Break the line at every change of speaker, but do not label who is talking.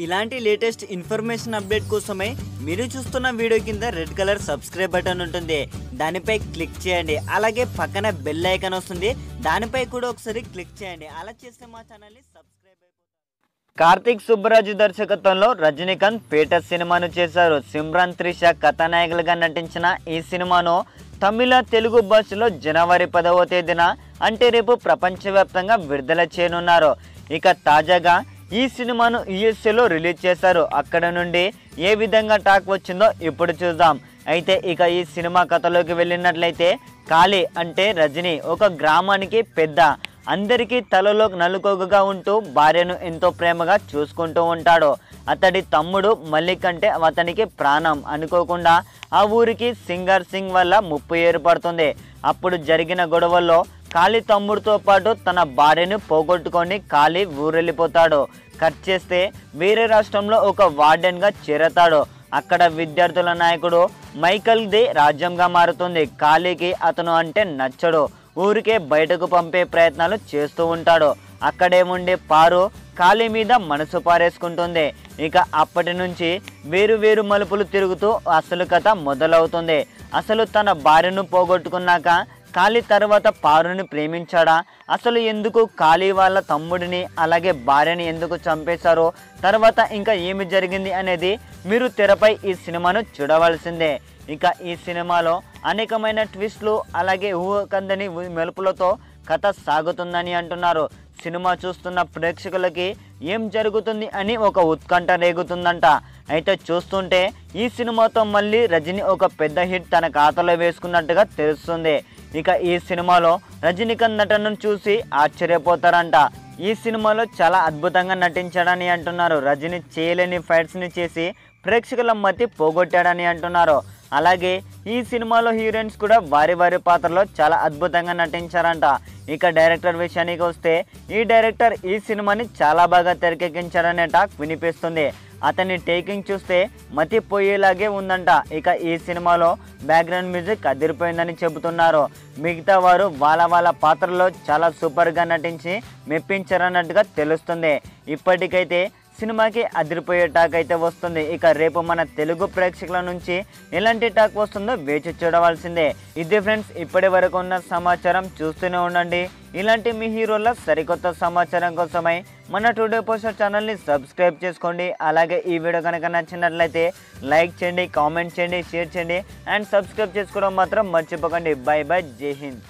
ఇలాంటి latest information update కోసమే మీరు చూస్తున్న వీడియో కింద రెడ్ కలర్ సబ్స్క్రైబ్ బటన్ ఉంటుంది, దానిపై క్లిక్ చేయండి. అలాగే పక్కన బెల్ ఐకాన్ వస్తుంది, దానిపై కూడా ఒకసారి క్లిక్ చేయండి. అలా చేస్తే మా ఛానల్ని సబ్స్క్రైబ్ అయిపోతారు. కార్తిక్ సుబ్బరాజు దర్శకత్వంలో రజనీకాంత్ పేట సినిమాను చేశారు. సిమ్రాన్ త్రిష కథానాయకులుగా నటించిన ఈ సినిమాను తమిళ తెలుగు భాషలో జనవరి 10వ తేదీన అంటే రేపు ప్రపంచవ్యాప్తంగా విడుదల చేయనున్నారు. ఇక తాజాగా ఈ సినిమాను యుఎస్ఏలో రిలీజ్ చేశారు. అక్కడ నుండి ఏ విధంగా టాక్ వచ్చిందో ఇప్పుడు చూద్దాం. అయితే ఇక ఈ సినిమా కథలోకి వెళ్ళినట్లయితే కాళీ అంటే రజనీ ఒక గ్రామానికి పెద్ద, అందరికీ తలలో నలుకోగుగా ఉంటూ భార్యను ఎంతో ప్రేమగా చూసుకుంటూ ఉంటాడు. అతడి తమ్ముడు మల్లిక్ అంటే అతనికి ప్రాణం. అనుకోకుండా ఆ ఊరికి సింగర్ సింగ్ వల్ల ముప్పు ఏర్పడుతుంది. అప్పుడు జరిగిన గొడవల్లో కాళీ తమ్ముడితో పాటు తన భార్యను పోగొట్టుకొని కాళీ ఊరెళ్ళిపోతాడు. కట్ చేస్తే వేరే రాష్ట్రంలో ఒక వార్డెన్గా చేరతాడు. అక్కడ విద్యార్థుల నాయకుడు మైకల్ ది రాజ్యంగా మారుతుంది. కాళీకి అతను అంటే నచ్చడు. ఊరికే బయటకు పంపే ప్రయత్నాలు చేస్తూ ఉంటాడు. అక్కడే ఉండే పారు కాళీ మీద మనసు పారేసుకుంటుంది. ఇక అప్పటి నుంచి వేరు మలుపులు తిరుగుతూ అసలు కథ మొదలవుతుంది. అసలు తన భార్యను పోగొట్టుకున్నాక కాళీ తర్వాత పారుని ప్రేమించాడా? అసలు ఎందుకు కాళీ వాళ్ళ తమ్ముడిని అలాగే భార్యని ఎందుకు చంపేశారో, తర్వాత ఇంకా ఏమి జరిగింది అనేది మీరు తెరపై ఈ సినిమాను చూడవలసిందే. ఇక ఈ సినిమాలో అనేకమైన ట్విస్ట్లు అలాగే ఊహకందని మెలుపులతో కథ సాగుతుందని అంటున్నారు. సినిమా చూస్తున్న ప్రేక్షకులకి ఏం జరుగుతుంది అని ఒక ఉత్కంఠ రేగుతుందంట. అయితే చూస్తుంటే ఈ సినిమాతో మళ్ళీ రజనీ ఒక పెద్ద హిట్ తన ఖాతాలో వేసుకున్నట్టుగా తెలుస్తుంది. ఇక ఈ సినిమాలో రజనీకాంత్ నటనను చూసి ఆశ్చర్యపోతారంట. ఈ సినిమాలో చాలా అద్భుతంగా నటించాడని అంటున్నారు. రజనీ చేయలేని ఫైట్స్ని చేసి ప్రేక్షకుల మధ్య పోగొట్టాడని అంటున్నారు. అలాగే ఈ సినిమాలో హీరోయిన్స్ కూడా వారి పాత్రలో చాలా అద్భుతంగా నటించారంట. ఇక డైరెక్టర్ విషయానికి వస్తే ఈ డైరెక్టర్ ఈ సినిమాని చాలా బాగా తెరకెక్కించాడనే టాక్ వినిపిస్తుంది. అతని టేకింగ్ చూస్తే మతిపోయేలాగే ఉందంట. ఇక ఈ సినిమాలో బ్యాక్గ్రౌండ్ మ్యూజిక్ అదిరిపోయిందని చెబుతున్నారు. మిగతా వారు వాళ్ళ పాత్రలో చాలా సూపర్గా నటించి మెప్పించారన్నట్టుగా తెలుస్తుంది. ఇప్పటికైతే సినిమాకి అదిరిపోయే టాక్ అయితే వస్తుంది. ఇక రేపు మన తెలుగు ప్రేక్షకుల నుంచి ఎలాంటి టాక్ వస్తుందో వేచి చూడవలసిందే. ఇది ఫ్రెండ్స్, ఇప్పటి వరకు ఉన్న సమాచారం. చూస్తూనే ఉండండి ఇలాంటి మీ హీరోల సరికొత్త సమాచారం కోసమై మన టుడే పోస్టర్ ఛానల్ని సబ్స్క్రైబ్ చేసుకోండి. అలాగే ఈ వీడియో కనుక నచ్చినట్లయితే లైక్ చేయండి, కామెంట్ చేయండి, షేర్ చేయండి అండ్ సబ్స్క్రైబ్ చేసుకోవడం మాత్రం మర్చిపోకండి. బై బై, జై హింద్.